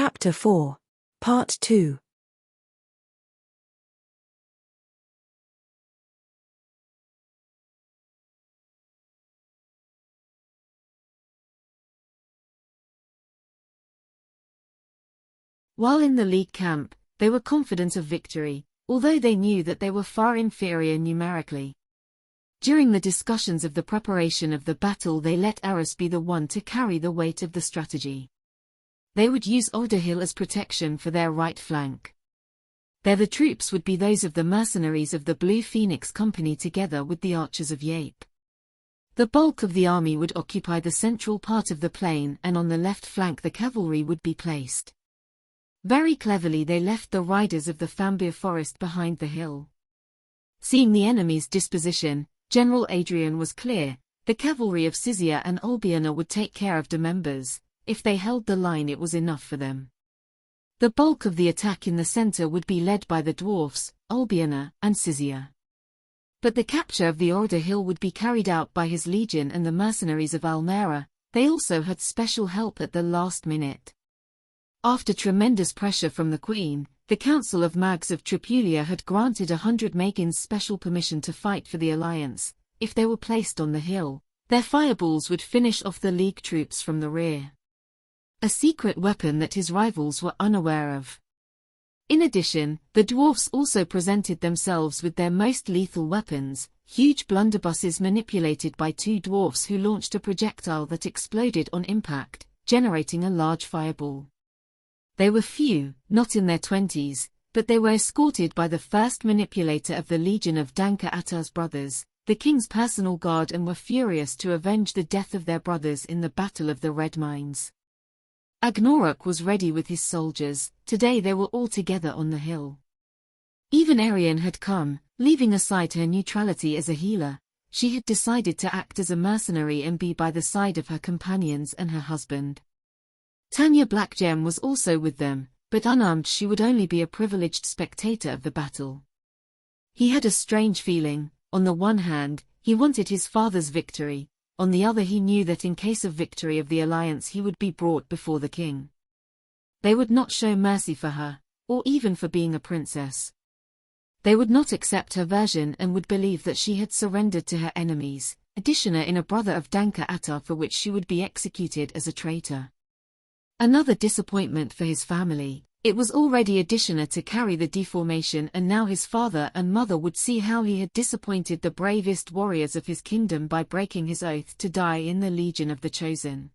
Chapter 4. Part 2. While in the League camp, they were confident of victory, although they knew that they were far inferior numerically. During the discussions of the preparation of the battle, they let Arus be the one to carry the weight of the strategy. They would use Orderhill as protection for their right flank. There the troops would be those of the mercenaries of the Blue Phoenix Company together with the archers of Yape. The bulk of the army would occupy the central part of the plain, and on the left flank the cavalry would be placed. Very cleverly they left the riders of the Fambir forest behind the hill. Seeing the enemy's disposition, General Adrian was clear: the cavalry of Scythia and Albiona would take care of the members. If they held the line, it was enough for them. The bulk of the attack in the center would be led by the dwarfs, Albiona, and Scythia. But the capture of the Orderhill would be carried out by his legion and the mercenaries of Almera. They also had special help at the last minute. After tremendous pressure from the Queen, the Council of Mags of Tripulia had granted 100 Magins special permission to fight for the Alliance. If they were placed on the hill, their fireballs would finish off the League troops from the rear. A secret weapon that his rivals were unaware of. In addition, the dwarfs also presented themselves with their most lethal weapons, huge blunderbusses manipulated by two dwarfs who launched a projectile that exploded on impact, generating a large fireball. They were few, not in their 20s, but they were escorted by the first manipulator of the Legion of Danka Atar's brothers, the king's personal guard, and were furious to avenge the death of their brothers in the Battle of the Red Mines. Agnorok was ready with his soldiers. Today they were all together on the hill. Even Arian had come, leaving aside her neutrality as a healer. She had decided to act as a mercenary and be by the side of her companions and her husband. Tanya Blackgem was also with them, but unarmed she would only be a privileged spectator of the battle. He had a strange feeling. On the one hand, he wanted his father's victory. On the other, he knew that in case of victory of the Alliance he would be brought before the king. They would not show mercy for her, or even for being a princess. They would not accept her version and would believe that she had surrendered to her enemies, Adishina in a brother of Danka Atar, for which she would be executed as a traitor. Another disappointment for his family. It was already Adishina to carry the deformation, and now his father and mother would see how he had disappointed the bravest warriors of his kingdom by breaking his oath to die in the Legion of the Chosen.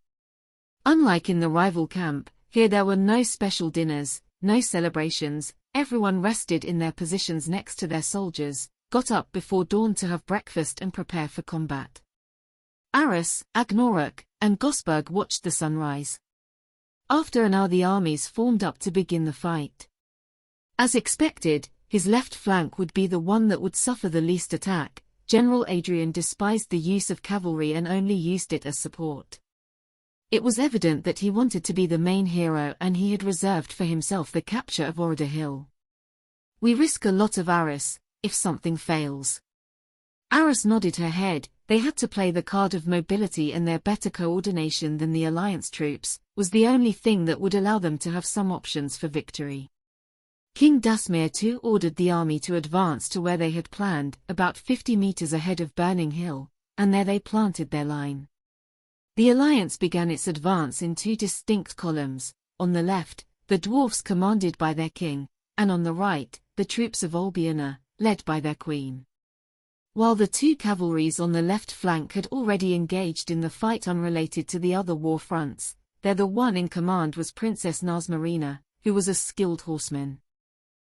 Unlike in the rival camp, here there were no special dinners, no celebrations. Everyone rested in their positions next to their soldiers, got up before dawn to have breakfast and prepare for combat. Arus, Agnorok, and Gosberg watched the sunrise. After an hour the armies formed up to begin the fight. As expected, his left flank would be the one that would suffer the least attack. General Adrian despised the use of cavalry and only used it as support. It was evident that he wanted to be the main hero, and he had reserved for himself the capture of Orderhill. "We risk a lot of Arus, if something fails." Arus nodded her head. They had to play the card of mobility, and their better coordination than the Alliance troops was the only thing that would allow them to have some options for victory. King Dasmir too ordered the army to advance to where they had planned, about 50 meters ahead of Burning Hill, and there they planted their line. The Alliance began its advance in two distinct columns. On the left, the dwarfs commanded by their king, and on the right, the troops of Albiona, led by their queen. While the two cavalries on the left flank had already engaged in the fight unrelated to the other war fronts, there the one in command was Princess Nazmarina, who was a skilled horseman.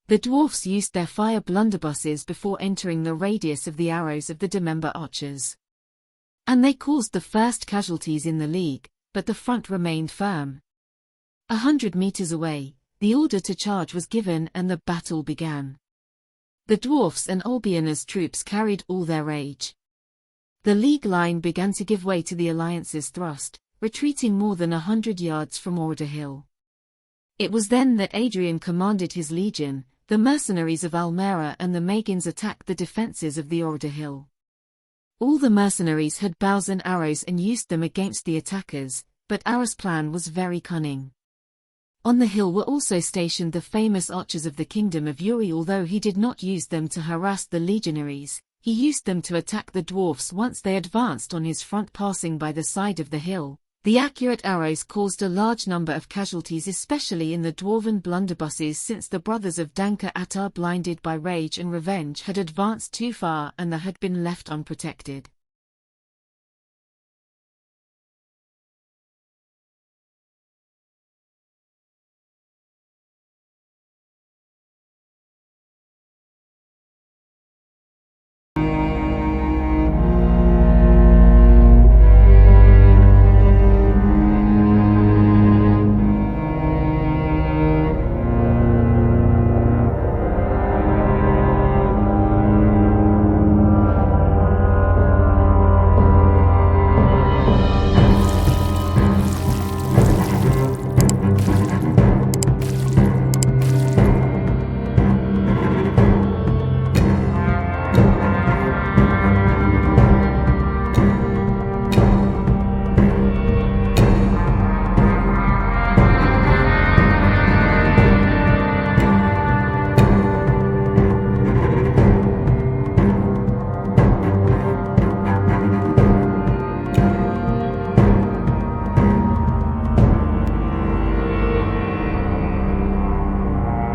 The dwarfs used their fire blunderbusses before entering the radius of the arrows of the Demember archers. And they caused the first casualties in the League, but the front remained firm. 100 meters away, the order to charge was given and the battle began. The dwarfs and Albiona's troops carried all their rage. The League line began to give way to the Alliance's thrust, retreating more than 100 yards from Orderhill. It was then that Adrian commanded his legion. The mercenaries of Almera and the Magins attacked the defences of the Orderhill. All the mercenaries had bows and arrows and used them against the attackers, but Arus' plan was very cunning. On the hill were also stationed the famous archers of the kingdom of Uri. Although he did not use them to harass the legionaries, he used them to attack the dwarfs once they advanced on his front, passing by the side of the hill. The accurate arrows caused a large number of casualties, especially in the dwarven blunderbusses, since the brothers of Danka Attar, blinded by rage and revenge, had advanced too far and had been left unprotected.